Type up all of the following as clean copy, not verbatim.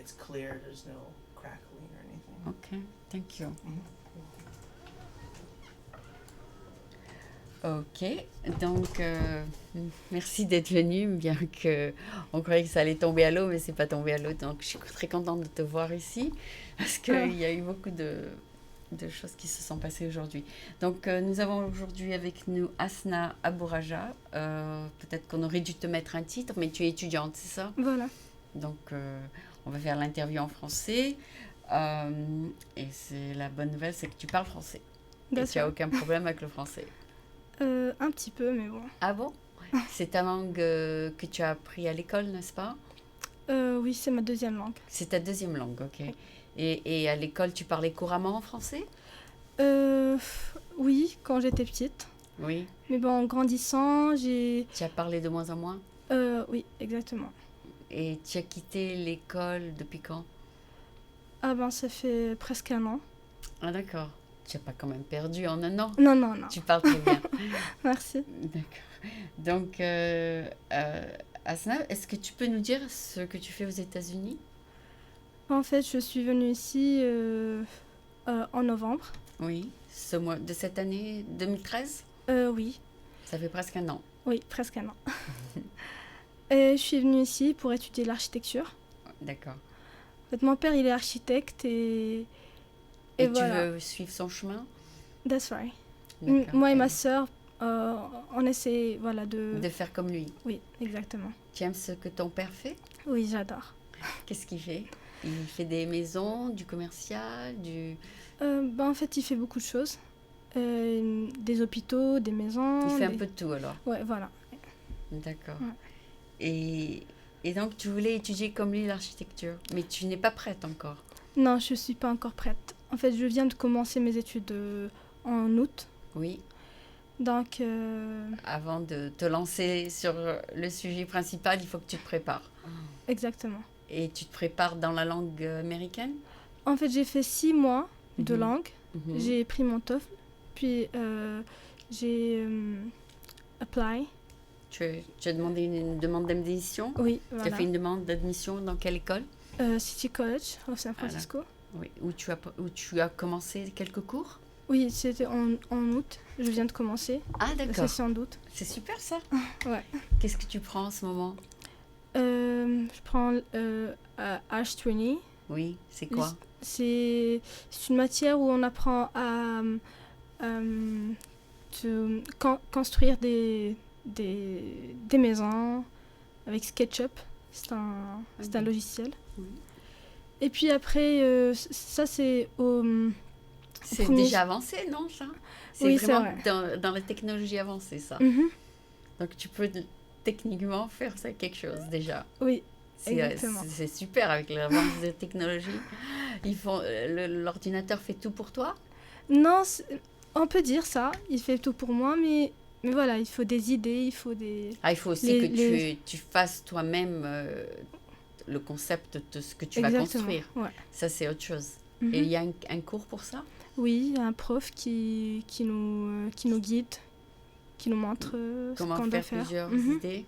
it's clear. There's no crackling or anything. Ok, thank you. Mhm. Ok, donc merci d'être venu, bien que on croyait que ça allait tomber à l'eau, mais c'est pas tombé à l'eau. Donc je suis très contente de te voir ici, parce qu'il y a eu beaucoup de choses qui se sont passées aujourd'hui. Donc nous avons aujourd'hui avec nous Asna Abouraja. Peut-être qu'on aurait dû te mettre un titre, mais tu es étudiante, c'est ça? Voilà. Donc on va faire l'interview en français. Et c'est la bonne nouvelle, c'est que tu parles français. Et tu n'as aucun problème avec le français. Un petit peu, mais bon. Ah bon? C'est ta langue que tu as appris à l'école, n'est-ce pas? Oui, c'est ma deuxième langue. C'est ta deuxième langue, ok. Et à l'école, tu parlais couramment en français? Oui, quand j'étais petite. Oui. Mais bon, en grandissant, j'ai... Tu as parlé de moins en moins? Oui, exactement. Et tu as quitté l'école depuis quand? Ah ben, ça fait presque un an. Ah d'accord. Tu n'as pas quand même perdu en un an? Non, non, non. Tu parles très bien. Merci. D'accord. Donc, Asna, est-ce que tu peux nous dire ce que tu fais aux États-Unis? En fait, je suis venue ici en novembre. Oui, ce mois de cette année 2013? Oui. Ça fait presque un an. Oui, presque un an. Et je suis venue ici pour étudier l'architecture. D'accord. En fait, mon père, il est architecte et tu voilà. veux suivre son chemin? That's right. D'accord. Moi et ma sœur, on essaie voilà, De faire comme lui. Oui, exactement. Tu aimes ce que ton père fait? Oui, j'adore. Qu'est-ce qu'il fait? Il fait des maisons, du commercial, du... En fait, il fait beaucoup de choses. Des hôpitaux, des maisons. Il fait un peu de tout alors? Ouais, voilà. D'accord. Ouais. Et donc, tu voulais étudier comme lui l'architecture, mais tu n'es pas prête encore? Non, je ne suis pas encore prête. En fait, je viens de commencer mes études en août. Oui. Donc... Avant de te lancer sur le sujet principal, il faut que tu te prépares. Exactement. Et tu te prépares dans la langue américaine? En fait, j'ai fait 6 mois de langue. J'ai pris mon TOEFL, puis j'ai apply. Tu as demandé une demande d'admission? Oui, Tu voilà. as fait une demande d'admission dans quelle école? City College of San Francisco. Oui, où tu as commencé quelques cours? Oui, c'était en août. Je viens de commencer. Ah, d'accord. La session d'août. C'est super ça. Ouais. Qu'est-ce que tu prends en ce moment? Je prends H20. Oui, c'est quoi? C'est une matière où on apprend à construire des maisons avec SketchUp. C'est un logiciel. Oui. Et puis après, ça c'est au... C'est premier... déjà avancé, non, ça? C'est oui, vraiment c'est vrai. dans la technologie avancée, ça. Donc tu peux techniquement faire ça quelque chose déjà. Oui, exactement. C'est super avec l'avance des technologies. L'ordinateur fait tout pour toi? Non, on peut dire ça. Il fait tout pour moi, mais voilà, il faut des idées, il faut des... Ah, il faut aussi que tu fasses toi-même le concept de ce que tu vas construire. Ouais. Ça, c'est autre chose. Et il y a un cours pour ça? Oui, il y a un prof qui nous guide, qui nous montre ce qu'on doit faire. Plusieurs idées.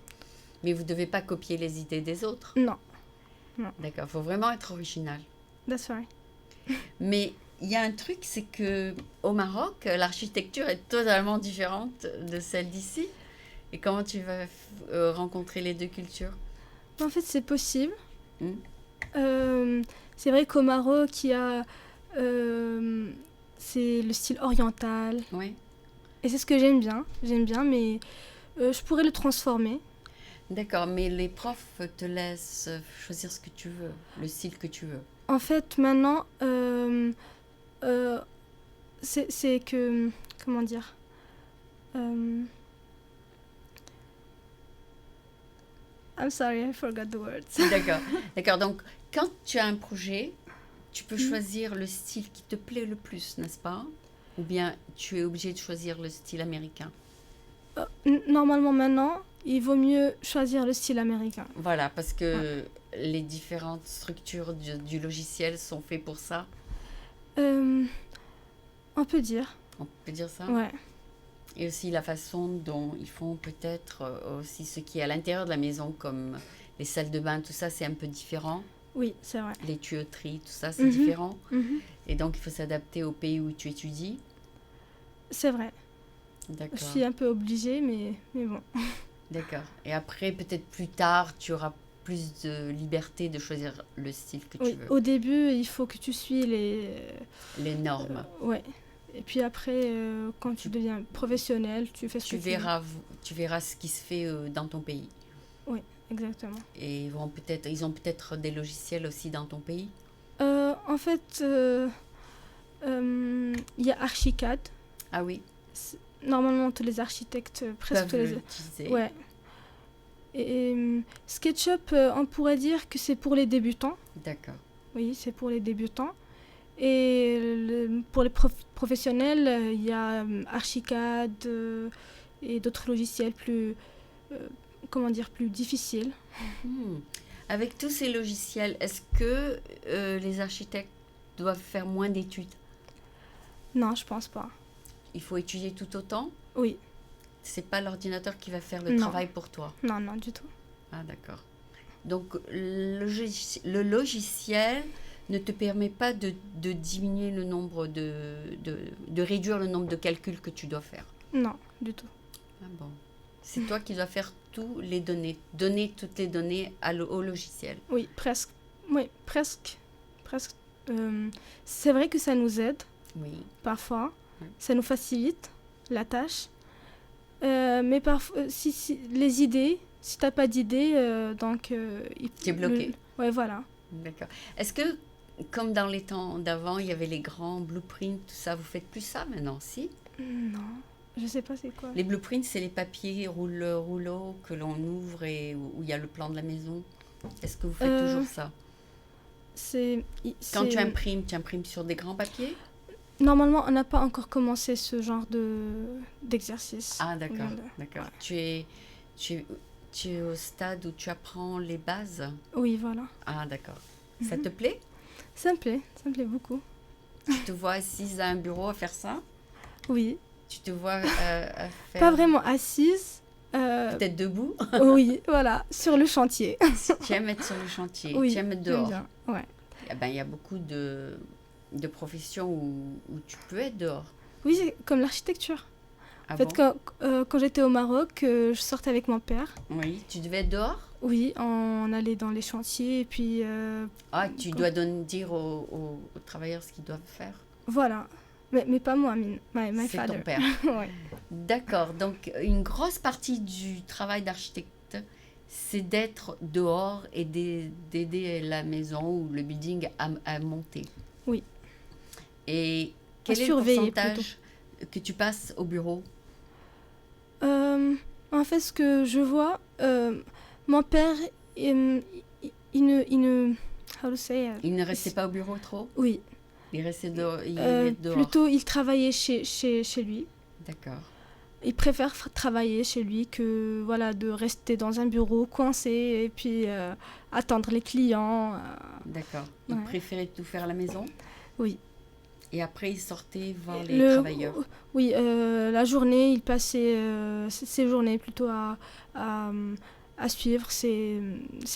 Mais vous ne devez pas copier les idées des autres? Non. D'accord, il faut vraiment être original. That's right. Mais il y a un truc, c'est que au Maroc, l'architecture est totalement différente de celle d'ici. Et comment tu vas rencontrer les deux cultures? En fait, c'est possible. C'est vrai qu'au Maroc, il y a... c'est le style oriental. Oui. Et c'est ce que j'aime bien. J'aime bien, mais je pourrais le transformer. D'accord, mais les profs te laissent choisir ce que tu veux, le style que tu veux. En fait, maintenant, c'est que... Comment dire I'm sorry, I forgot the words. D'accord. Donc, quand tu as un projet, tu peux choisir le style qui te plaît le plus, n'est-ce pas? Ou bien tu es obligé de choisir le style américain? Normalement, maintenant, il vaut mieux choisir le style américain. Voilà, parce que les différentes structures du logiciel sont faites pour ça. On peut dire. On peut dire ça? Ouais. Et aussi la façon dont ils font peut-être aussi ce qui est à l'intérieur de la maison, comme les salles de bain, tout ça, c'est un peu différent. Oui, c'est vrai. Les tuyauteries, tout ça, c'est Mhm. différent. Mhm. Et donc, il faut s'adapter au pays où tu étudies. C'est vrai. D'accord. Je suis un peu obligée, mais bon. D'accord. Et après, peut-être plus tard, tu auras plus de liberté de choisir le style que tu Oui, veux. au début, il faut que tu suis Les normes. ouais. Et puis après, quand tu deviens professionnel, tu fais ce Tu que tu veux. tu verras ce qui se fait dans ton pays. Oui, exactement. Et ils ont peut-être des logiciels aussi dans ton pays. En fait, il y a Archicad. Ah oui, Normalement, tous les architectes, presque tous peuvent les... l'utiliser. Ouais. Et SketchUp, on pourrait dire que c'est pour les débutants. D'accord. Oui, c'est pour les débutants. Et pour les professionnels, il y a Archicad et d'autres logiciels plus, comment dire, plus difficiles. Hmm. Avec tous ces logiciels, est-ce que les architectes doivent faire moins d'études? Non, je pense pas. Il faut étudier tout autant? Oui, C'est pas l'ordinateur qui va faire le Non. travail pour toi. non, non, du tout. Ah d'accord. Donc le logiciel ne te permet pas de diminuer le nombre de réduire le nombre de calculs que tu dois faire. Non, du tout. Ah bon. C'est toi qui dois faire tous les données, donner toutes les données au logiciel. Oui, presque. Oui, presque. Presque. C'est vrai que ça nous aide Oui. parfois. Oui. Ça nous facilite la tâche. Mais parfois, si les idées, si t'as pas d'idées, donc... T'es bloqué. Ouais, voilà. D'accord. Est-ce que, comme dans les temps d'avant, il y avait les grands blueprints, tout ça, vous faites plus ça maintenant, si? Non, je sais pas c'est quoi. Les blueprints, c'est les papiers rouleaux que l'on ouvre et où il y a le plan de la maison. Est-ce que vous faites toujours ça? Quand tu imprimes sur des grands papiers? Normalement, on n'a pas encore commencé ce genre d'exercice. Ah, d'accord, Ou bien d'accord. Tu es au stade où tu apprends les bases? Oui, voilà. Ah, d'accord. Ça te plaît? Ça me plaît beaucoup. Tu te vois assise à un bureau à faire ça? Oui. Tu te vois à faire... Pas vraiment assise. Peut-être debout? Oui, voilà, sur le chantier. Tu aimes être sur le chantier, Oui, tu aimes être j'aime dehors. bien. Ouais. Eh ben, il y a beaucoup de professions où tu peux être dehors. Oui, c'est comme l'architecture. Ah En fait, bon? quand j'étais au Maroc, je sortais avec mon père. Oui, tu devais être dehors? Oui, on allait dans les chantiers et puis Ah, tu dois dire aux travailleurs ce qu'ils doivent faire. voilà. Mais pas moi, my C'est father. ton père. Ouais. D'accord, donc une grosse partie du travail d'architecte, c'est d'être dehors et d'aider la maison ou le building à monter. Oui. Et quel est le surveiller pourcentage que tu passes au bureau? En fait, ce que je vois, mon père, il ne... How to say it? Il ne restait pas au bureau trop? Oui. Il restait dehors, il est dehors. Plutôt, il travaillait chez lui. D'accord. Il préfère travailler chez lui que voilà, de rester dans un bureau coincé et puis attendre les clients. D'accord. Il Ouais. préférait tout faire à la maison? Oui. Et après, il sortait voir les travailleurs? Oui, la journée, il passait ses journées plutôt à suivre ses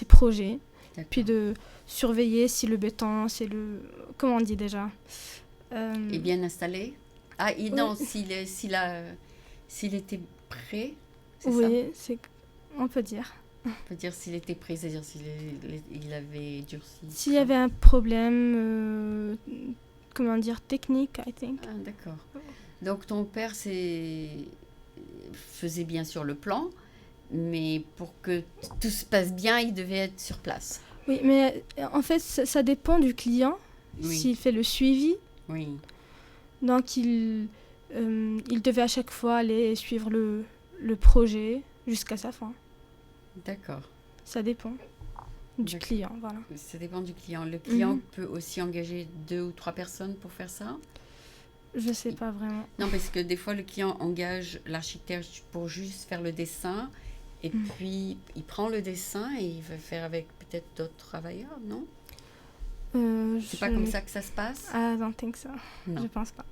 projets. D'accord. Puis de surveiller si le béton, c'est le... Comment on dit déjà Et bien installé? Ah, non, s'il était prêt, c'est ça? Oui, on peut dire. On peut dire s'il était prêt, c'est-à-dire il avait durci. S'il y avait un problème, comment dire, technique, I think. Ah, d'accord. Donc ton père faisait bien sûr le plan, mais pour que tout se passe bien, il devait être sur place. Oui, mais en fait, ça dépend du client, Oui. s'il fait le suivi. Oui. Donc, il devait à chaque fois aller suivre le projet jusqu'à sa fin. D'accord. Ça dépend du D'accord. client, voilà. Ça dépend du client. Le client peut aussi engager 2 ou 3 personnes pour faire ça? Je sais pas vraiment. Non, parce que des fois, le client engage l'architecte pour juste faire le dessin. Et puis, il prend le dessin et il va faire avec peut-être d'autres travailleurs, non? C'est pas comme ça que ça se passe? I don't think so. Non. Je pense pas.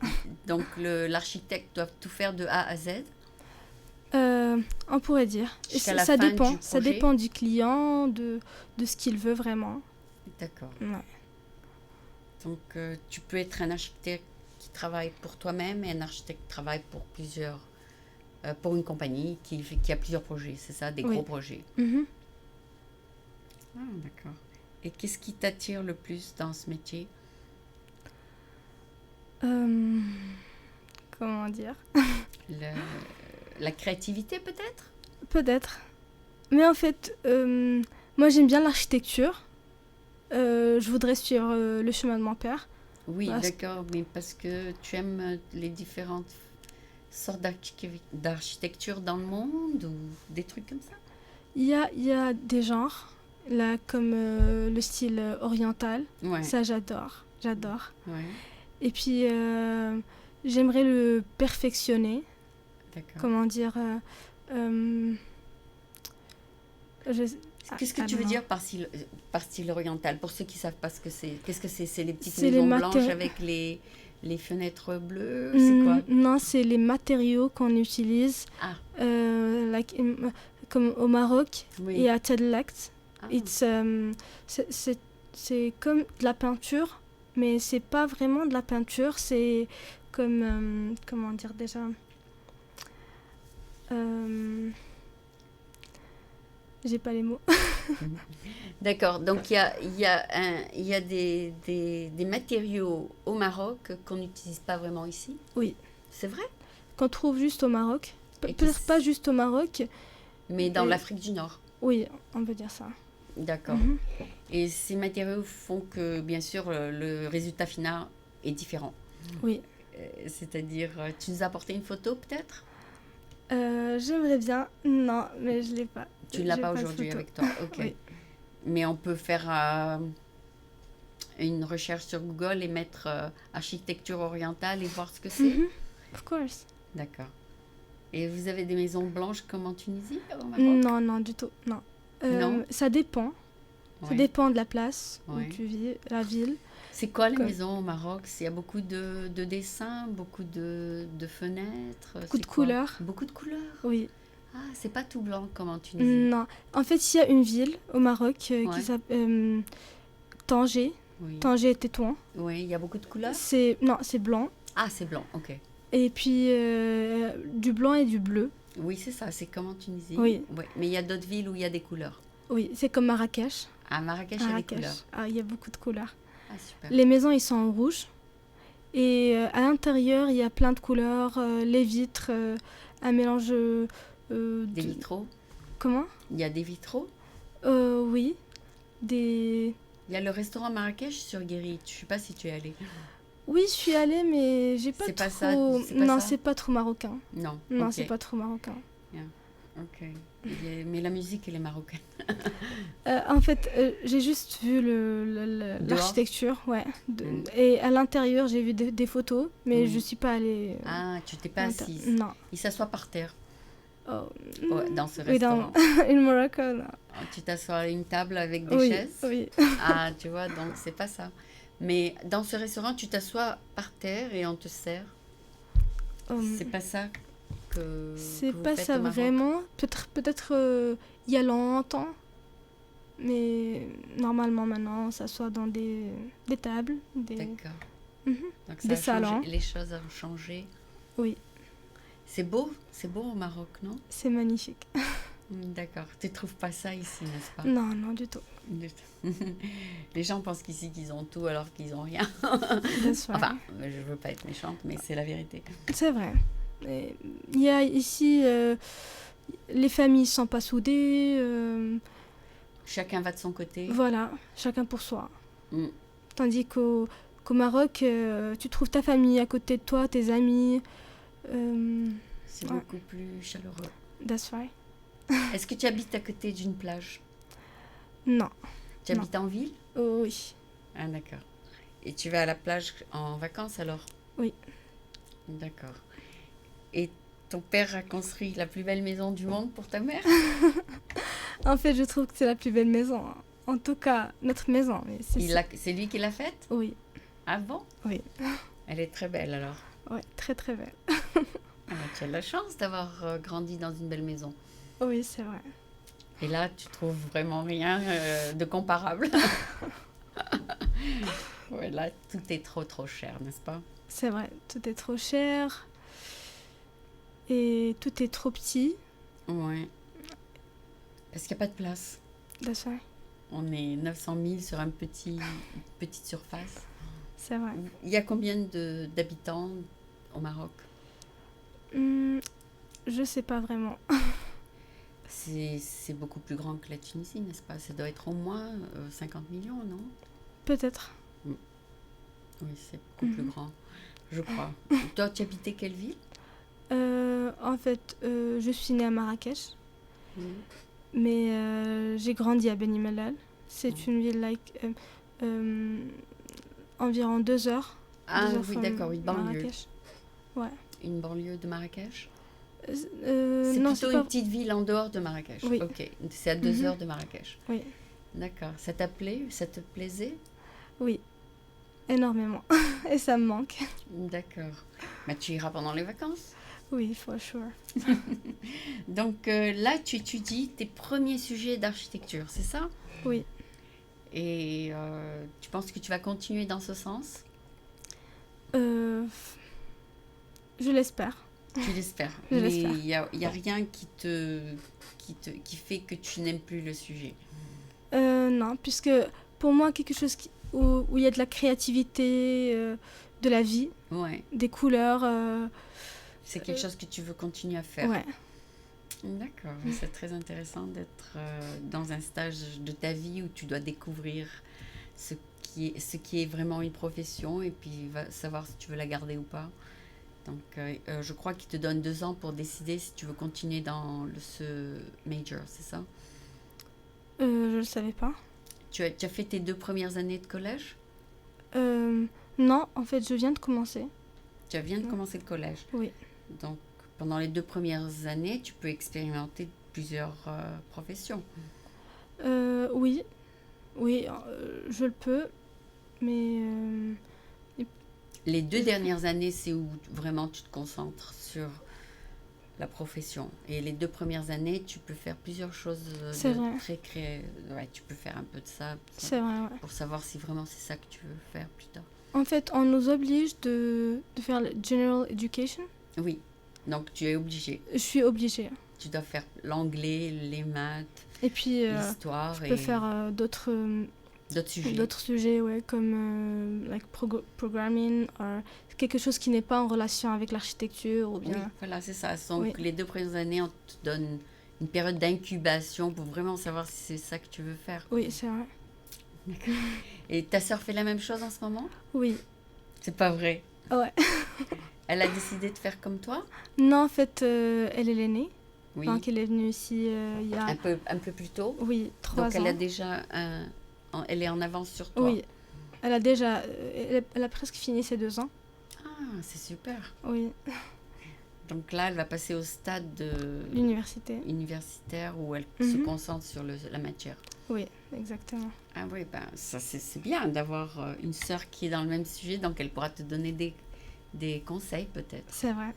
Donc, l'architecte doit tout faire de A à Z? On pourrait dire. Jusqu'à la Ça fin dépend. du Ça projet? dépend du client, de ce qu'il veut vraiment. D'accord. Ouais. Donc, tu peux être un architecte qui travaille pour toi-même et un architecte qui travaille pour pour une compagnie qui a plusieurs projets, c'est ça, des Oui. gros projets. Mhm. Ah, d'accord. Et qu'est-ce qui t'attire le plus dans ce métier? Euh, Comment dire? Le- la créativité, peut-être? Peut-être. Mais en fait, moi j'aime bien l'architecture. Je voudrais suivre le chemin de mon père. Oui, Parce- d'accord, mais parce que tu aimes les différentes sortes d'architecture dans le monde ou des trucs comme ça? Il y a des genres, là, comme le style oriental. Ouais, Ça, j'adore. J'adore. ouais, Et puis, j'aimerais le perfectionner. d'accord. Comment dire je- Qu'est-ce que ah, tu veux non. dire par style oriental? Pour ceux qui savent pas ce que c'est, qu'est-ce que c'est? C'est les petites C'est les maisons blanches maté- avec les fenêtres bleues? C'est quoi? Non, c'est les matériaux qu'on utilise, Ah, comme au Maroc oui. et à Tadlakt. Ah, C'est comme de la peinture, mais c'est pas vraiment de la peinture, c'est comme, comment dire déjà J'ai pas les mots. d'accord. Donc, il y a des matériaux au Maroc qu'on n'utilise pas vraiment ici? Oui. C'est vrai? Qu'on trouve juste au Maroc. Et qui Peut-être s- pas juste au Maroc. Mais dans Et- l'Afrique du Nord. Oui, on peut dire ça. D'accord. Mhm. Et ces matériaux font que, bien sûr, le résultat final est différent. Oui. C'est-à-dire, tu nous as apporté une photo peut-être? J'aimerais bien. Non, mais je l'ai pas. Tu ne l'as J'ai pas de aujourd'hui photo. avec toi, ok. Oui. Mais on peut faire une recherche sur Google et mettre architecture orientale et voir ce que c'est. Mhm. Of course. D'accord. Et vous avez des maisons blanches comme en Tunisie, au Maroc? Non, non, du tout. Non. Non. Ça dépend. Ça Ouais. dépend de la place Ouais. où tu vis, la ville. C'est quoi les Comme- maisons au Maroc? Il y a beaucoup de dessins, beaucoup de fenêtres. Beaucoup de c'est quoi? couleurs. Beaucoup de couleurs. Oui. Ah, c'est pas tout blanc comme en Tunisie. Non. En fait, il y a une ville au Maroc Ouais. qui s'appelle Tanger. Oui. Tanger et Tétouan. Oui, il y a beaucoup de couleurs. Non, c'est blanc. Ah, c'est blanc, ok. Et puis du blanc et du bleu. Oui, c'est ça, c'est comme en Tunisie. Oui. Ouais. Mais il y a d'autres villes où il y a des couleurs. Oui, c'est comme Marrakech. À Marrakech, il y a des couleurs. Ah, il y a beaucoup de couleurs. Ah, super. Les maisons, ils sont en rouge. Et à l'intérieur, il y a plein de couleurs. Les vitres, un mélange Des de... vitraux. Comment Il y a des vitraux. Oui. Des... Il y a le restaurant Marrakech sur Guérit. Je ne sais pas si tu es allé. Oui, je suis allée, mais j'ai pas C'est trop... pas ça, c'est pas non, ça c'est pas trop marocain. Non. Non, ok. c'est pas trop marocain. Ok. Mais la musique, elle est marocaine. En fait, j'ai juste vu Dehors l'architecture, ouais. Mm. Et à l'intérieur, j'ai vu des photos, mais Mm. je suis pas allée. Ah, tu t'es pas assise. Non. Il s'assoit par terre Oh. dans ce Oui, dans restaurant. in Morocco, non. Ah, tu t'assois à une table avec des Oui, chaises. oui. Ah, tu vois, donc c'est pas ça. Mais dans ce restaurant, tu t'assois par terre et on te sert. C'est pas ça que C'est que vous pas faites ça au Maroc? vraiment. Peut-être il y a longtemps. Mais normalement, maintenant, ça soit dans des tables. D'accord. Mhm. Donc ça Des a changé, salons. les choses ont changé. Oui, C'est beau au Maroc, non? c'est magnifique. D'accord. Tu trouves pas ça ici, n'est-ce pas? Non, non, du tout. Les gens pensent qu'ici qu'ils ont tout alors qu'ils ont rien. That's right. Enfin, je veux pas être méchante, mais c'est la vérité. C'est vrai. Et il y a ici, les familles sont pas soudées. Chacun va de son côté. Voilà, chacun pour soi. Mm. Tandis qu'au Maroc, tu trouves ta famille à côté de toi, tes amis. C'est Ouais. beaucoup plus chaleureux. That's right. Est-ce que tu habites à côté d'une plage? Non. Tu habites en ville? Oh, oui. Ah, d'accord. Et tu vas à la plage en vacances alors? Oui. D'accord. Et ton père a construit la plus belle maison du monde pour ta mère? En fait, je trouve que c'est la plus belle maison. En tout cas, notre maison. Mais C'est lui qui l'a faite? Oui, Ah bon? oui. Elle est très belle alors. Ouais, très très belle. Ah, bah, tu as de la chance d'avoir grandi dans une belle maison. Oui, c'est vrai. Et là, tu trouves vraiment rien de comparable. Ouais, là, tout est trop cher, n'est-ce pas? C'est vrai, tout est trop cher et tout est trop petit. Ouais. Parce qu'il n'y a pas de place. That's why. On est 900 000 sur petite surface. C'est vrai. Il y a combien d'habitants au Maroc? Je sais pas vraiment. C'est beaucoup plus grand que la Tunisie, n'est-ce pas? Ça doit être au moins 50 millions, non? Peut-être. Oui, c'est beaucoup plus grand, je crois. Toi, tu habitais quelle ville? En fait, je suis née à Marrakech, mais j'ai grandi à Beni Mellal. C'est une ville environ 2 heures. Ah 2 heures oui, from d'accord, une banlieue. Marrakech. Ouais. Une banlieue de Marrakech? Euh, C'est non, plutôt c'est une pas... petite ville en dehors de Marrakech. Oui. Ok, c'est à 2 heures de Marrakech. Oui. D'accord. Ça t'a plu? Ça te plaisait? Oui, énormément. Et ça me manque. D'accord. Mais tu iras pendant les vacances. Oui, for sure. Donc là, tu étudies tes premiers sujets d'architecture, c'est ça? Oui. Et tu penses que tu vas continuer dans ce sens? Je l'espère. Tu l'espères. Je Mais l'espère. il y a rien qui fait que tu n'aimes plus le sujet. Non, puisque pour moi, quelque chose où il y a de la créativité, de la vie, Ouais. des couleurs. C'est quelque chose que tu veux continuer à faire. Ouais, D'accord. C'est très intéressant d'être dans un stage de ta vie où tu dois découvrir ce qui est vraiment une profession et puis savoir si tu veux la garder ou pas. Donc, je crois qu'il te donne 2 ans pour décider si tu veux continuer dans ce major, c'est ça? je le savais pas. Tu as fait tes 2 premières années de collège? Non, en fait, je viens de commencer. Tu viens de commencer le collège. Oui. Donc, pendant les 2 premières années, tu peux expérimenter plusieurs professions. Oui, je le peux, mais Les 2 dernières années, c'est où vraiment tu te concentres sur la profession. Et les 2 premières années, tu peux faire plusieurs choses C'est vrai. très créatives. Ouais, tu peux faire un peu de ça c'est vrai, ouais. pour savoir si vraiment c'est ça que tu veux faire plus tard. En fait, on nous oblige de faire le general education. Oui, donc tu es obligé. Je suis obligée. Tu dois faire l'anglais, les maths, Et puis, l'histoire je et peux faire d'autres sujets. sujets, ouais, comme programming, ou quelque chose qui n'est pas en relation avec l'architecture ou Oui, bien. voilà, c'est ça. Donc, Oui. les 2 premières années, on te donne une période d'incubation pour vraiment savoir si c'est ça que tu veux faire. Oui, c'est vrai. Et ta sœur fait la même chose en ce moment? Oui. C'est pas vrai. Ouais. Elle a décidé de faire comme toi? Non, en fait, elle est l'aînée. Oui. Donc, elle est venue ici il y a, Un peu plus tôt. oui, 3 Donc ans. elle a déjà elle est en avance sur toi. Oui. Elle a déjà, elle a presque fini ses 2 ans. Ah, c'est super. Oui, Donc là, elle va passer au stade l'université. universitaire où elle se concentre sur la matière. Oui, exactement. Ah oui, ben ça c'est bien d'avoir une sœur qui est dans le même sujet, donc elle pourra te donner des conseils peut-être. C'est vrai.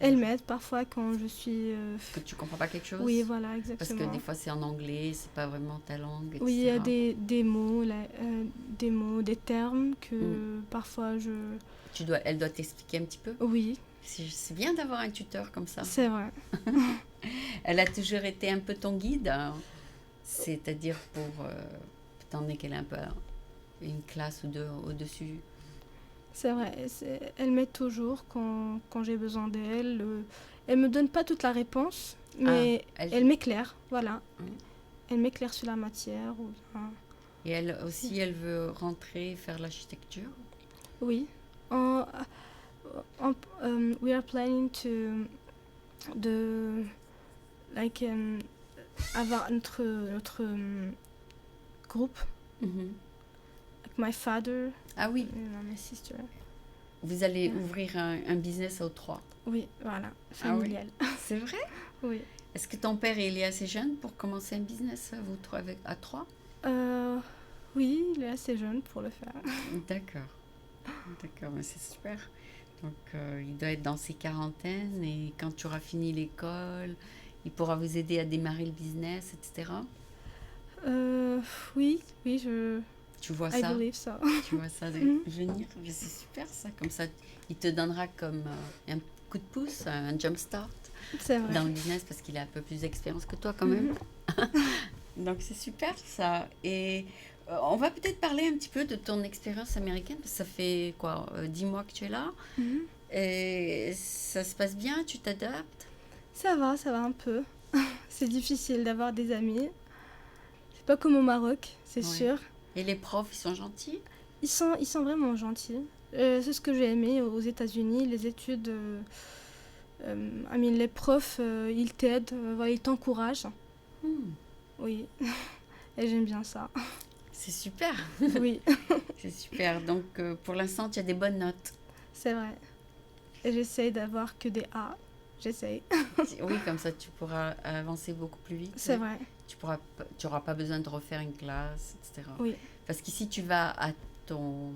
Elle m'aide parfois quand je suis... Que tu comprends pas quelque chose? Oui, voilà, Parce exactement. que des fois c'est en anglais, c'est pas vraiment ta langue, etc. Oui, il y a des mots, des termes que parfois je... Elle doit t'expliquer un petit peu. Oui, C'est bien d'avoir un tuteur comme ça. c'est vrai. Elle a toujours été un peu ton guide, hein. C'est-à-dire étant donné qu'elle a un peu une classe ou deux au-dessus. C'est vrai. Elle m'aide toujours quand j'ai besoin d'elle. Elle me donne pas toute la réponse, mais elle m'éclaire, voilà. Elle m'éclaire sur la matière. Ou bien... Et elle aussi, elle veut rentrer faire l'architecture? Oui. We are planning avoir notre groupe. Like my father. Ah oui. My sister. Vous allez ouvrir un business aux 3. Oui, voilà, familial. Ah oui. C'est vrai? Oui. Est-ce que ton père il est assez jeune pour commencer un business à 3? Oui, il est assez jeune pour le faire. D'accord. D'accord, mais c'est super. Donc, il doit être dans ses quarantaines et quand tu auras fini l'école, il pourra vous aider à démarrer le business, etc. Oui, je... Tu vois I ça? believe so. Tu vois ça Mhm. venir? Mais c'est super ça. Comme ça, il te donnera comme un coup de pouce, un jump start C'est vrai. dans le business parce qu'il a un peu plus d'expérience que toi quand même. Mhm. Donc c'est super ça. Et on va peut-être parler un petit peu de ton expérience américaine parce que ça fait quoi, 10 mois que tu es là. Mhm. Et ça se passe bien, tu t'adaptes? Ça va un peu. C'est difficile d'avoir des amis. C'est pas comme au Maroc, c'est Ouais. sûr. Et les profs, ils sont gentils? Ils sont vraiment gentils. C'est ce que j'ai aimé aux États-Unis, les études. Les profs, ils t'aident, voilà, ils t'encouragent. Hmm, Oui, et j'aime bien ça. c'est super, Oui, c'est super. Donc pour l'instant, tu as des bonnes notes. c'est vrai. Et j'essaye d'avoir que des A. J'essaye. Oui, comme ça, tu pourras avancer beaucoup plus vite. C'est vrai. Tu auras pas besoin de refaire une classe, etc. Oui, Parce qu'ici, tu vas à ton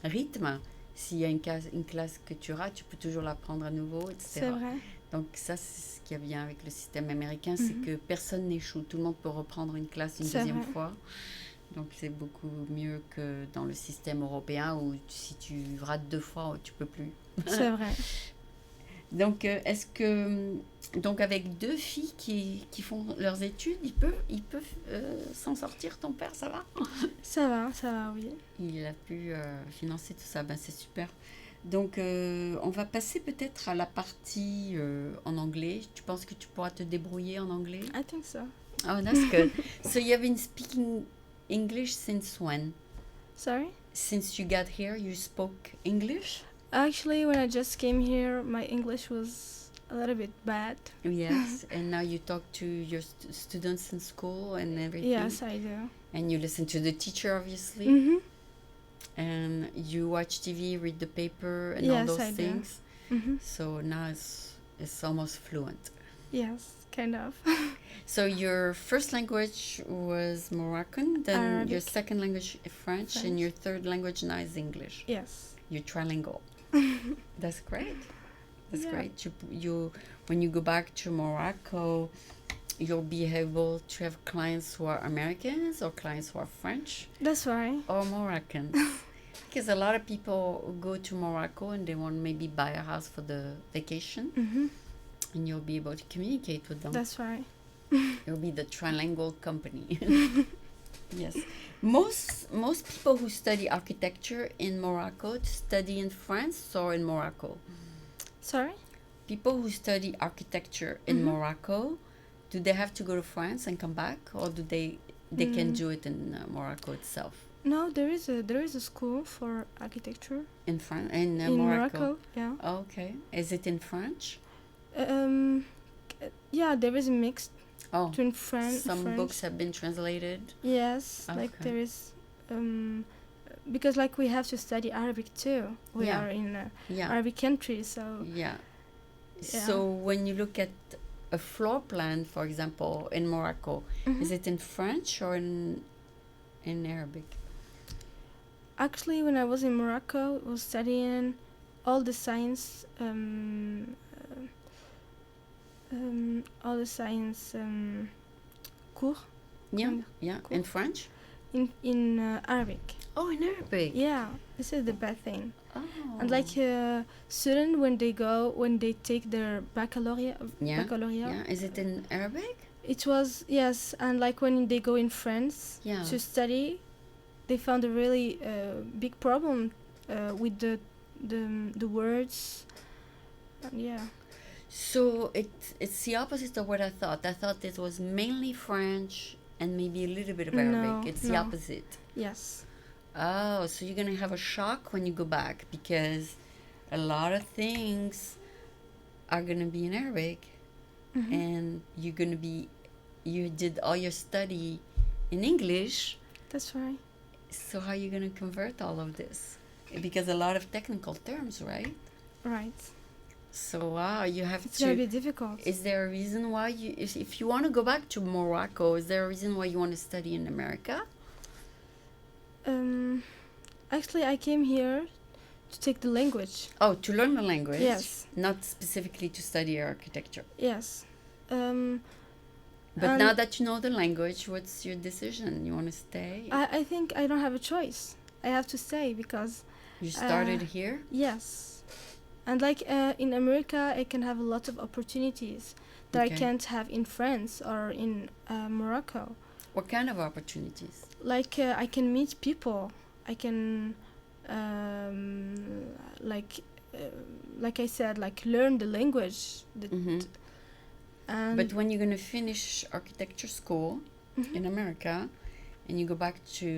rythme. S'il y a une classe que tu rates, tu peux toujours la prendre à nouveau, etc. c'est vrai. Donc ça, c'est ce qui est bien avec le système américain, c'est Mhm. que personne n'échoue. Tout le monde peut reprendre une classe une C'est deuxième vrai. fois. Donc c'est beaucoup mieux que dans le système européen où si tu rates 2 fois, tu peux plus. C'est vrai. Donc donc avec 2 filles qui font leurs études, ils peuvent s'en sortir, ton père, ça va? Ça va, oui. Il a pu financer tout ça, ben c'est super. Donc on va passer peut-être à la partie en anglais. Tu penses que tu pourras te débrouiller en anglais? I think so. Oh, that's good. So you have been speaking English since when? Sorry? Since you got here, you spoke English? Actually, when I just came here, my English was a little bit bad. Yes, and now you talk to your students in school and everything. Yes, I do. And you listen to the teacher, obviously. Mm-hmm. And you watch TV, read the paper, and Yes, all those I do. things. Mm-hmm. So now it's almost fluent. Yes, kind of. So your first language was Moroccan, then your Arabic. second language French, and French. your third language now is English. Yes. You're trilingual. That's great. That's Yeah. great. You when you go back to Morocco, you'll be able to have clients who are Americans or clients who are French That's right. or Moroccans. Because a lot of people go to Morocco and they want to maybe buy a house for the vacation, Mm-hmm. and you'll be able to communicate with them. That's right. It'll be the trilingual company. Yes. Most people who study architecture in Morocco study in France or in Morocco. Sorry? People who study architecture in Mhm. Morocco, do they have to go to France and come back, or do they can Mm. do it in Morocco itself? No, there is a school for architecture In France, in in Morocco. Morocco. Yeah. Okay. Is it in French? Yeah, there is a mix Oh, between French. some books have been translated. Yes, like Okay. there is, because like we have to study Arabic too. We Yeah. are in a Yeah. Arabic country, so Yeah. Yeah. So when you look at a floor plan, for example, in Morocco, Mhm. is it in French or in Arabic? Actually, when I was in Morocco, I was studying all the science, cours Yeah. Kind Yeah. cool. In French? in Arabic. Oh, in Arabic. Yeah, this is the bad thing. Oh. And like students when they take their baccalaureate, Yeah. baccalaureate, Yeah. Is it in Arabic? it was yes, and like when they go in France Yeah. to study, they found a really big problem with the words. And yeah, So it's the opposite of what I thought. I thought it was mainly French and maybe a little bit of Arabic. No, It's the no. opposite. yes, Oh, so you're gonna have a shock when you go back because a lot of things are gonna be in Arabic, Mhm. and you did all your study in English. that's right. So how are you gonna convert all of this? Because a lot of technical terms, right? Right, So wow, you have it's to. gonna be difficult. Is there a reason why if you want to go back to Morocco, is there a reason why you want to study in America? Actually, I came here to take the language. Oh, to learn the language. Yes. Not specifically to study architecture. Yes. But And now that you know the language, what's your decision? You want to stay? I think I don't have a choice. I have to stay because You started here? yes, and like in America, I can have a lot of opportunities that I Okay. can't have in France or in Morocco. What kind of opportunities? Like I can meet people. I can um, like uh, like I said, like learn the language. Hmm. And But when you're going to finish architecture school Mhm. in America and you go back to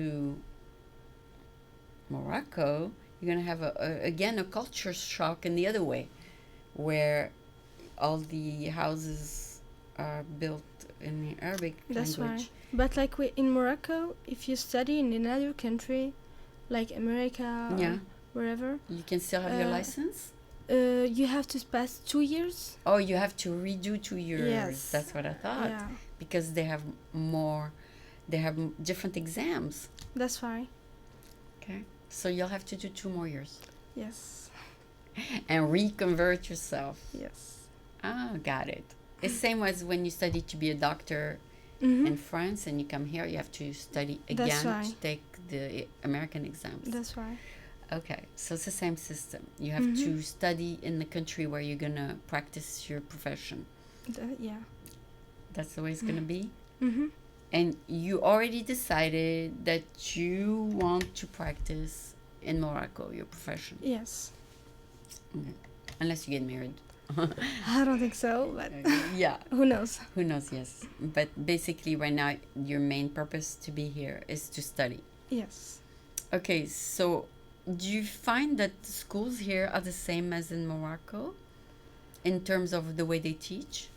Morocco, you're going to have again a culture shock in the other way, where all the houses are built in the Arabic That's language. but like in Morocco, if you study in another country, like America Yeah. or wherever, You can still have your Uh, license? you have to pass 2 years. Oh, you have to redo 2 years. Yes. That's what I thought. Yeah, Because they have different exams. that's why. Okay. So you'll have to do 2 more years Yes, and reconvert yourself. yes. Ah, got it. It's same as when you study to be a doctor Mhm. in France and you come here, you have to study That's again to right. take the American exams. That's why. Okay, so it's the same system. You have Mhm. to study in the country where you're gonna practice your profession. Yeah. That's the way it's gonna be. Mhm. And you already decided that you want to practice in Morocco your profession, Yes. unless you get married. I don't think so, but Yeah, who knows? who knows? Yes, but basically, right now, your main purpose to be here is to study. Yes. Okay, so do you find that the schools here are the same as in Morocco in terms of the way they teach?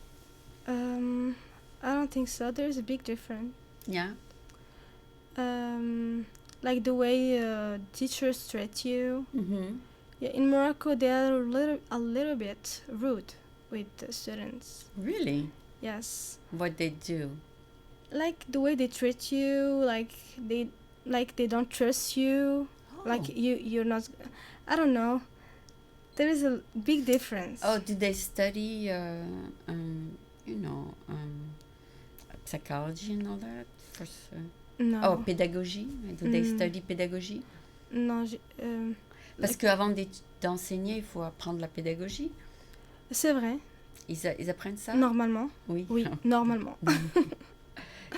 I don't think so. There's a big difference. Yeah. Like the way teachers treat you. Mm-hmm. Yeah, in Morocco they are a little bit rude with the students. Really? Yes. What they do? Like the way they treat you, like they don't trust you. Like Oh. you're not. I don't know. There is a big difference. Oh, did they study, you know, psychology and all that? No. Oh, pédagogie? Do they Mm. study pédagogie? Non. Parce qu'avant d'enseigner, il faut apprendre la pédagogie. C'est vrai. Ils apprennent ça? Normalement. Oui. Oui, normalement.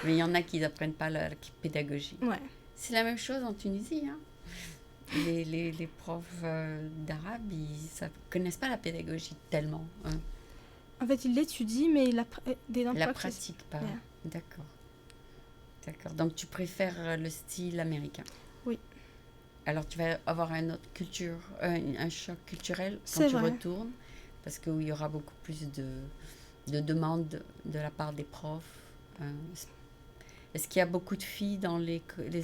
Mais il y en a qui n'apprennent pas la pédagogie. Ouais. C'est la même chose en Tunisie. Hein. Les profs d'arabe, ils ne connaissent pas la pédagogie tellement. Hein. En fait, il l'étudie, mais il Ils la pratiquent pas. Yeah. D'accord. D'accord. Donc, tu préfères le style américain? Oui. Alors, tu vas avoir une autre culture, un choc culturel quand C'est tu vrai. retournes, parce qu'il y aura beaucoup plus de demandes de la part des profs. Est-ce qu'il y a beaucoup de filles dans les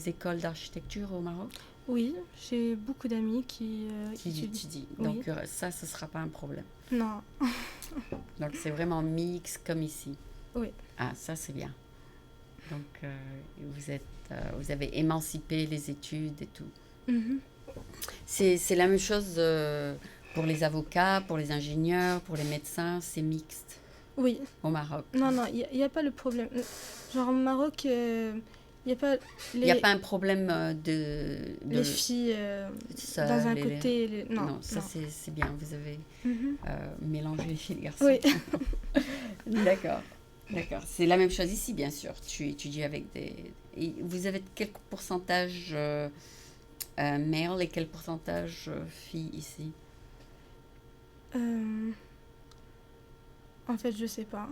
écoles d'architecture au Maroc Oui, j'ai beaucoup d'amis qui qui étudient. étudient? Oui. Donc, ça, ce ne sera pas un problème. Non. Donc, c'est vraiment mix comme ici. Oui. Ah, ça, c'est bien. Donc, vous avez émancipé les études et tout. Mhm. C'est la même chose pour les avocats, pour les ingénieurs, pour les médecins, c'est mixte Oui. au Maroc. Non, non, il n'y a pas le problème. Genre au Maroc, il n'y a pas Il n'y a pas un problème les filles seules dans un et côté. Non, ça c'est bien, vous avez Mhm. mélangé les filles et les garçons. Oui. D'accord, d'accord. C'est la même chose ici, bien sûr. Tu étudies avec des... Et vous avez quel pourcentage male et quel pourcentage filles ici? En fait, je sais pas.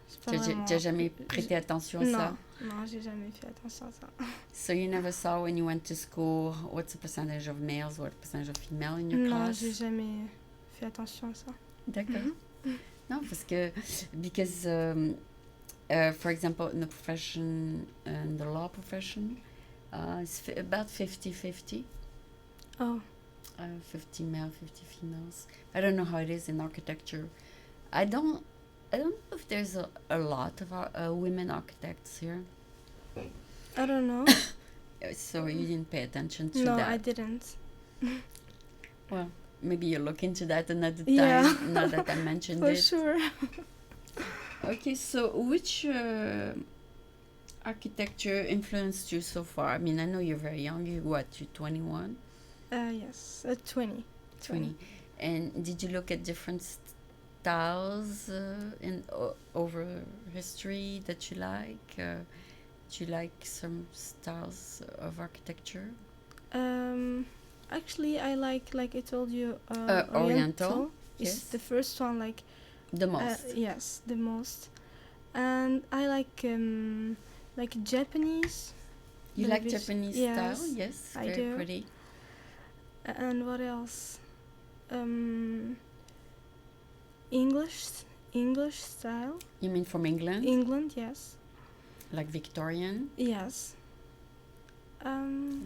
C'est pas Tu vraiment- n'as jamais prêté attention à ça? Non, j'ai jamais fait attention à ça. So you never saw when you went to school what's the percentage of males, what percentage of female in your Non, class? j'ai jamais fait attention à ça. D'accord. Non, parce que because for example in the profession, in the law profession, it's about 50-50. Oh, 50 male, 50 females. I don't know how it is in architecture. I don't know if there's a lot of women architects here. I don't know. So you didn't pay attention to No, that. I didn't. Well, maybe you'll look into that another time. Yeah. Now that I mentioned For it. sure. Okay, so which architecture influenced you so far? I mean, I know you're very young. You're 21? Yes, 20. 20. And did you look at different styles over history that you like? Do you like some styles of architecture? Actually, I like I told you, Oriental, is yes. the first one, like The most. yes, the most. And I like Japanese. You the like vis- Japanese yes, style? Yes, I very do. pretty. And what else? English style. You mean from England? England, yes. Like Victorian? Yes.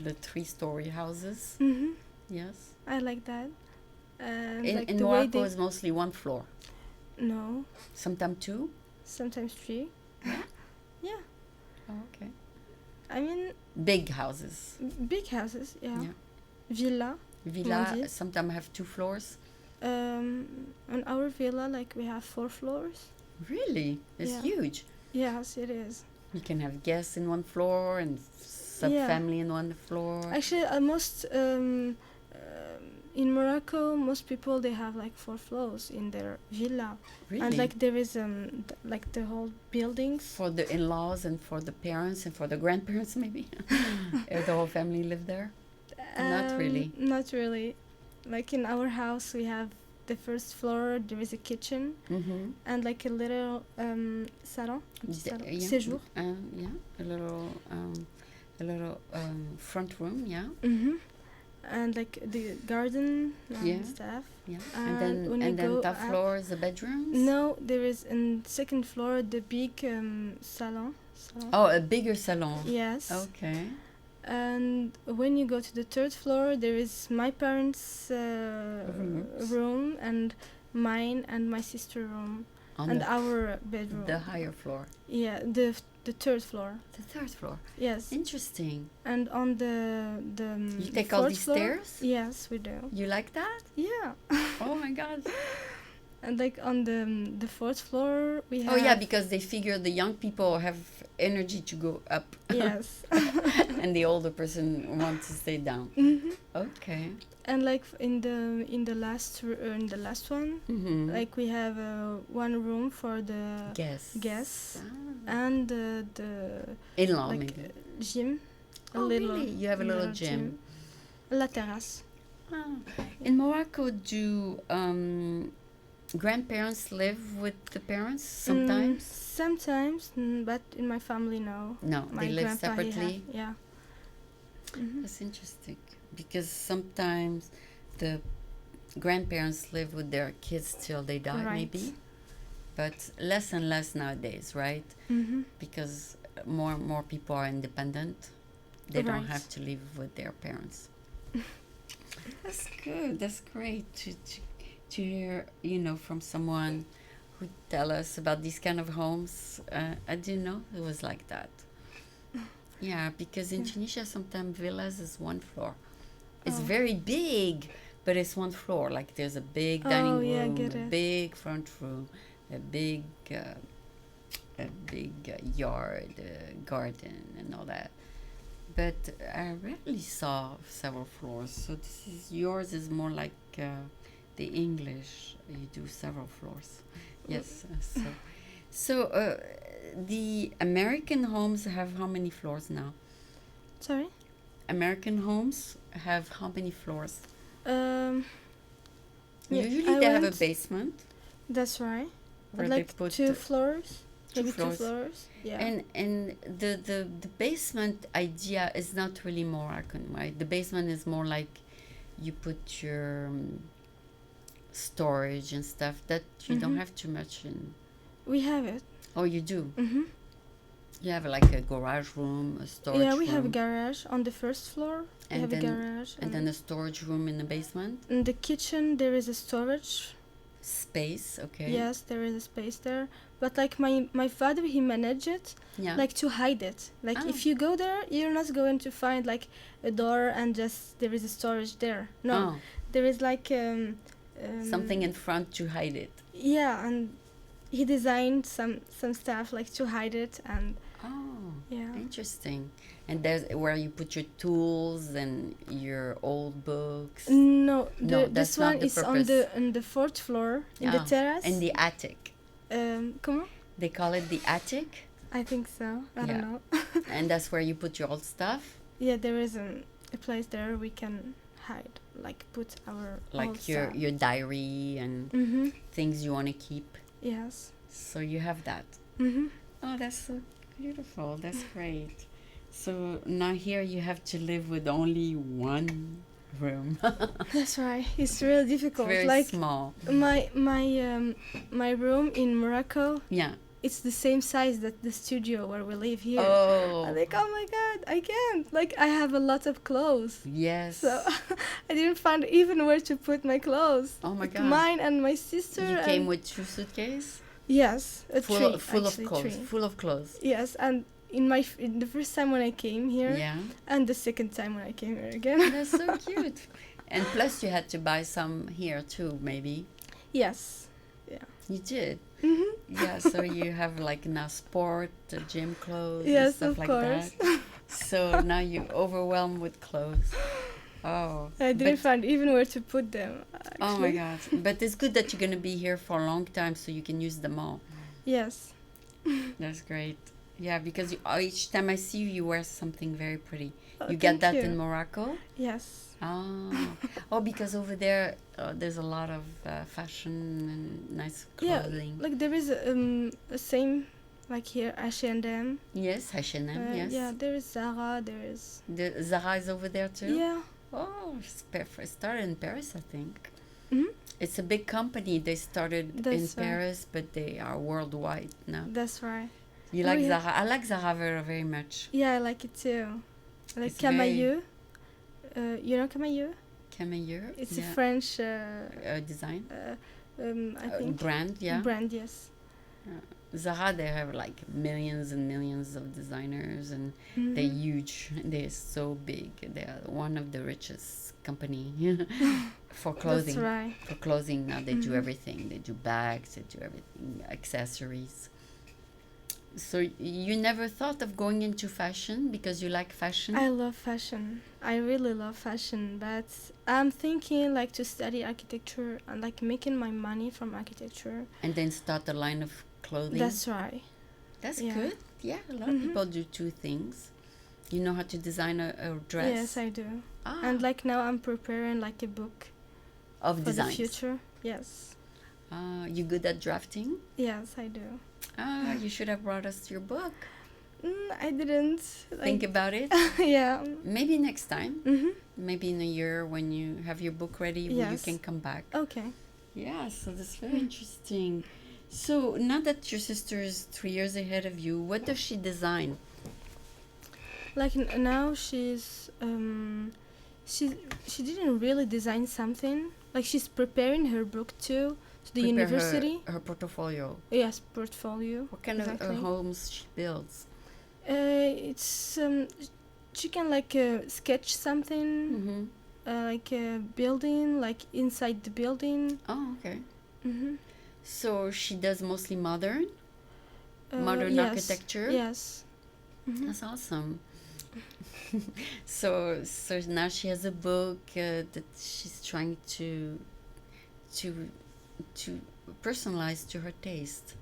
The 3-story houses? Mhm. Yes. I like that. And In, like in the way Morocco, they it's mostly one floor. no, Sometimes 2. sometimes 3. Yeah. Oh, okay. I mean, Big houses. big houses, yeah. Yeah. Villa. Villa Comment dire? sometimes have 2 floors. On our villa, like we have 4 floors. Really? It's Yeah. huge. Yes, it is. You can have guests in one floor and sub-family in one floor. Actually, most in Morocco, most people they have like 4 floors in their villa, Really? and like there is like the whole buildings. For the in-laws and for the parents and for the grandparents, maybe? The whole family live there? Not really. Not really. Like in our house, we have the first floor. There is a kitchen Mm-hmm. and like a little salon, séjour. Yeah, a little front room, yeah. Mm-hmm. And like the garden and Yeah. stuff. Yeah. And when you and then go top up- floor is the bedrooms? No, there is in second floor the big salon. Oh, a bigger salon. Yes. Okay. And when you go to the third floor, there is my parents' Rooms. room and mine and my sister room On and our bedroom. the higher floor. Yeah, the third floor. The third floor. Yes. Interesting. And on the You take all fourth these floor, stairs? Yes, we do. You like that? Yeah. Oh my God. And like on the fourth floor, we have. Oh yeah, because they figure the young people have energy to go up. Yes. And the older person wants to stay down. Mhm. Okay. And like in the last one, Mm-hmm. like we have one room for the guests and the in-law like maybe. gym. Oh really? You have a little gym. La terrasse. Ah. In Morocco, do grandparents live with the parents sometimes? Sometimes, but in my family, no. No, My they live grandpa, he separately. yeah. Mhm. That's interesting because sometimes the grandparents live with their kids till they die, Right. maybe, but less and less nowadays, right? Mhm. Because more and more people are independent. They don't Right. have to live with their parents. That's good. That's great to hear, from someone who tell us about these kind of homes. I didn't know it was like that. Yeah, because in Yeah. Tunisia, sometimes villas is one floor. It's Oh. very big, but it's one floor. Like there's a big dining Oh, yeah, I room, get a it. big front room, a big yard, garden, and all that. But I rarely saw several floors. So yours is more like the English. You do several floors. Yes. So the American homes have how many floors now? Sorry. American homes have how many floors? Yeah, Usually I they have a went- basement That's right. where But like they put 2 floors. two Maybe floors. 2 floors. Yeah. And the basement idea is not really Moroccan, right? The basement is more like you put your storage and stuff that you don't Mhm. have too much in. We have it. Oh, you do. Mm-hmm. You have like a garage room, a storage Yeah, we room, have a garage on the first floor. We And have then- a garage. and then a storage room in the basement. in the kitchen there is a storage. Space, okay. Yes, there is a space there. But like my father, he managed it Yeah. like to hide it. Like Ah. if you go there, you're not going to find like a door and just there is a storage there. No, Oh, there is like something in front to hide it. Yeah, and he designed some stuff like to hide it, and Oh, yeah. interesting. And there's where you put your tools and your old books. No, No, this that's not one the is purpose. on the fourth floor in the Ah, terrace. in the attic. Comment? They call it the attic, I think so. I Yeah. don't know. and that's where you put your old stuff, Yeah, there is a place there we can hide, like put our old like your stuff. your diary and Mm-hmm. things you want to keep. Yes. So you have that. Mm-hmm. Oh, that's so beautiful. That's great. So now here you have to live with only one room. That's right. It's really It's difficult. very Like small. my room in Morocco, Yeah. it's the same size that the studio where we live here. Oh. I'm like, oh my god, I can't. Like, I have a lot of clothes. Yes. So I didn't find even where to put my clothes. Oh my Like, God. mine and my sister. You and came with 2 suitcases yes, a full tree, full of actually, clothes. tree. Full of clothes. Yes, and in the first time when I came here, Yeah. and the second time when I came here again. That's so cute. And plus you had to buy some here too, maybe. Yes. You did. Mm-hmm. Yeah, so you have like now sport, gym clothes, and Yes, stuff of like course. that. So now you're overwhelmed with clothes. Oh. I didn't but- find even where to put them. Oh my Actually. God. But it's good that you're going to be here for a long time so you can use them all. Yes. That's great. Yeah, because each time I see you, you wear something very pretty. Oh, You get thank that you. in Morocco? Yes. Oh. Oh, because over there there's a lot of fashion and nice Yeah, clothing. like there is a same like here H&M. Yes, H&M, yes. Yeah, there is Zara. There is The Zara is over there too? yeah. Oh, it started in Paris, I think. Mhm. It's a big company. They started in That's right. Paris, but they are worldwide now. That's right. You Oh, like yeah. Zara? I like Zara very, very much. Yeah, I like it too. I like It's very- Camailleux. You know Camailleux? Camailleux? It's yeah. a French. Design? I think Brand, yeah. brand. Yes. Zara, they have like millions and millions of designers and Mhm. they're huge. They're so big. They are one of the richest company for clothing. That's right. For clothing now they do Mhm. everything. They do bags, they do everything, accessories. So you never thought of going into fashion because you like fashion? I love fashion. I really love fashion, but I'm thinking like to study architecture and like making my money from architecture. And then start a line of clothing? That's right. That's yeah. good. Yeah, a lot of Mhm. people do 2 things. You know how to design a dress? Yes, I do. Ah, And like now I'm preparing like a book of for designs. the future. Yes. You good at drafting? Yes, I do. Ah, you should have brought us your book. I didn't. Think about it. yeah. Maybe next time. Mm-hmm. Maybe in a year when you have your book ready, you Yes. can come back. Okay. Yeah, so that's very interesting. So now that your sister is 3 years ahead of you, what does she design? Like now she didn't really design something. Like she's preparing her book too to the Prepare university. Her portfolio. Yes, portfolio. What kind Exactly. of homes she builds? It's she can like sketch something, Mm-hmm. like a building, like inside the building. Oh, okay. Mm-hmm. So she does mostly modern Yes. architecture. Yes. Mhm. That's awesome. so now she has a book that she's trying to personalize to her taste.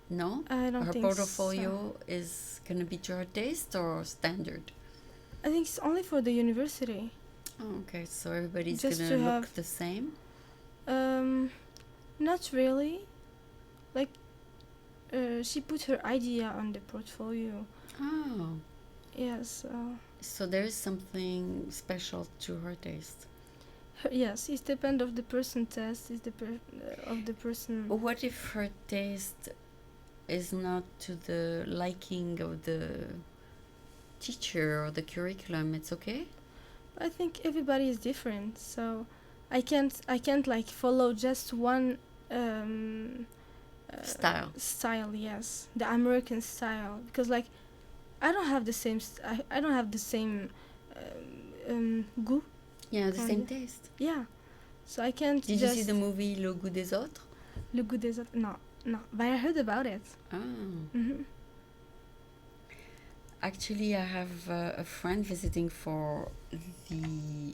No, I don't her think portfolio is gonna be to her taste or standard. I think it's only for the university. Oh, okay. So everybody's Just gonna to look have- the same. Not really. Like, she put her idea on the portfolio. Oh, Yes. so there is something special to her taste. Yes. It depends of the person taste. Is of the person. What if her taste is not to the liking of the teacher or the curriculum? It's okay? I think everybody is different, so I can't like follow just one Style. Style, yes, the American style, because like I don't have the same I don't have the same goût. Yeah, the same Yeah. taste. Yeah, so I can't Did just you see the movie Le Goût des Autres? le goût des autres. No. No, but I heard about it. Ah. Mm-hmm. Actually, I have a friend visiting for the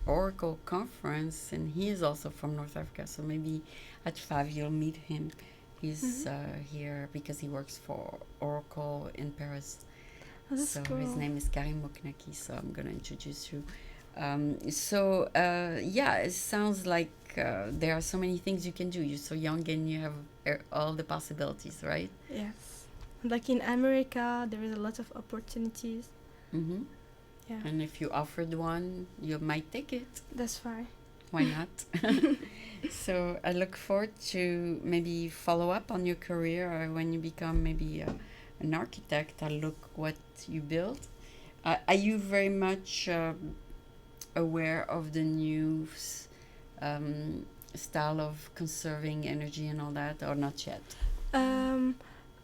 Oracle conference, and he is also from North Africa. So maybe at 5 you'll meet him. He's here because he works for Oracle in Paris. Oh, that's So cool. his name is Karim Moknaki. So I'm gonna introduce you. Yeah, it sounds like there are so many things you can do. You're so young and you have all the possibilities, right? Yes. Like in America, there is a lot of opportunities. Mm-hmm. Yeah, And if you offered one, you might take it. that's why. Why not? So I look forward to maybe follow up on your career, or when you become maybe an architect, I'll look what you build. Are you very much aware of the new style of conserving energy and all that, or not yet?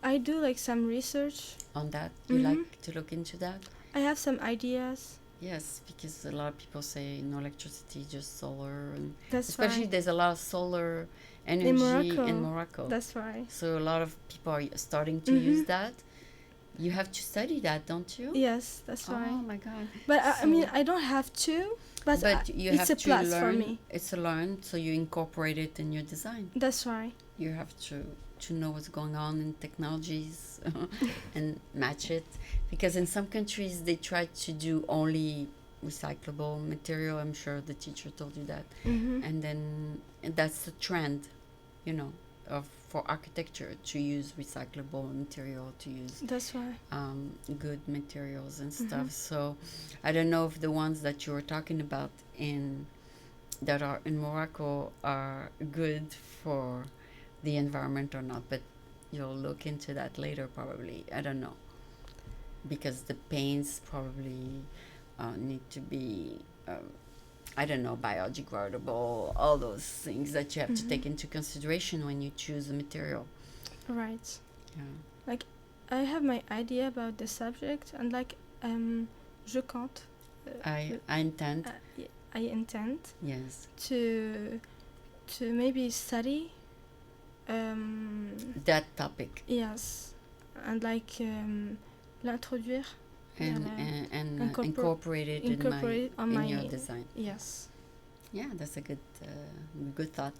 I do like some research. On that, you like to look into that? I have some ideas. Yes, because a lot of people say no electricity, just solar, and That's especially why. there's a lot of solar energy in Morocco. That's why. So a lot of people are starting to use that. You have to study that, don't you? Yes, that's why. Oh my God! But I So- mean, I don't have to. But you it's have a to plus learn. for me. It's a learn, so you incorporate it in your design. That's why. You have to know what's going on in technologies and match it, because in some countries they try to do only recyclable material. I'm sure the teacher told you that. And then that's the trend, you know, for architecture, to use recyclable material, to use That's why. good materials and stuff. So I don't know if the ones that you were talking about that are in Morocco are good for the environment or not, but you'll look into that later probably. I don't know, because the paints probably need to be I don't know, biodegradable, all those things that you have to take into consideration when you choose a material. Right. Yeah. I have my idea about the subject, and je compte. I intend. I intend Yes. to maybe study. That topic. Yes, and l'introduire. And Incorporate incorporate it in your design. Yes. Yeah, that's a good thought.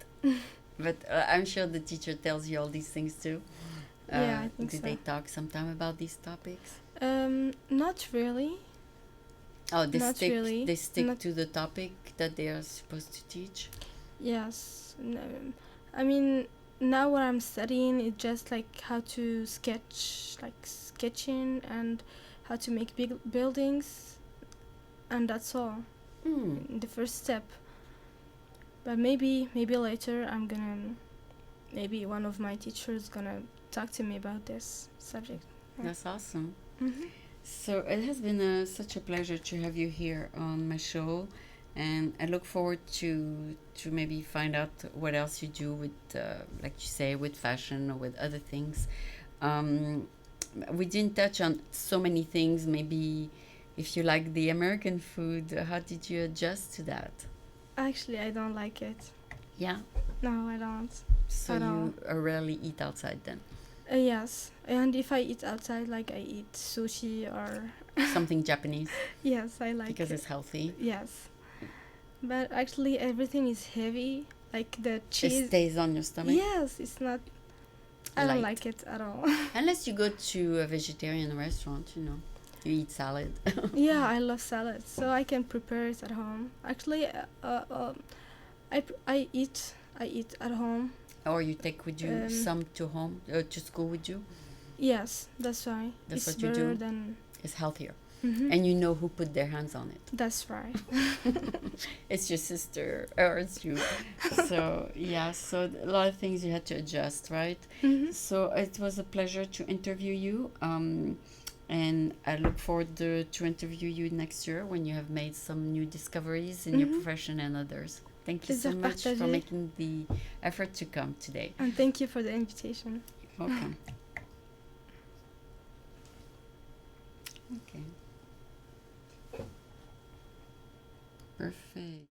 But I'm sure the teacher tells you all these things too. Yeah, I think do so. they talk sometime about these topics? Not really. Oh, they Not stick. really. They stick Not- to the topic that they are supposed to teach. Yes. No, I mean, now what I'm studying is just like how to sketch, like sketching, and how to make big buildings, and that's all. The first step. But maybe later maybe one of my teachers gonna talk to me about this subject. Yeah. That's awesome. Mm-hmm. So it has been such a pleasure to have you here on my show, and I look forward to maybe find out what else you do with, like you say, with fashion or with other things. We didn't touch on so many things. Maybe if you like the American food, how did you adjust to that? Actually, I don't like it. Yeah. No, I don't. So At all. you rarely eat outside then. Yes, and if I eat outside, like I eat sushi or Something Japanese yes, I like because it. it's healthy. Yes, but actually everything is heavy. Like the It cheese. stays on your stomach. Yes, it's not. I don't Light. like it at all. Unless you go to a vegetarian restaurant, you know, you eat salad. Yeah, I love salad, so I can prepare it at home. Actually, I eat at home. Or you take with you some to home, to school with you. Yes, that's why. That's it's what you better do? than. It's healthier. Mhm. And you know who put their hands on it. That's right. It's your sister or it's you. So, yeah, so a lot of things you had to adjust, right? Mhm. So it was a pleasure to interview you. And I look forward to interview you next year when you have made some new discoveries in your Mhm. profession and others. Thank you so Plaisir much for partagé. making the effort to come today. And thank you for the invitation. You're welcome. Okay. Perfect.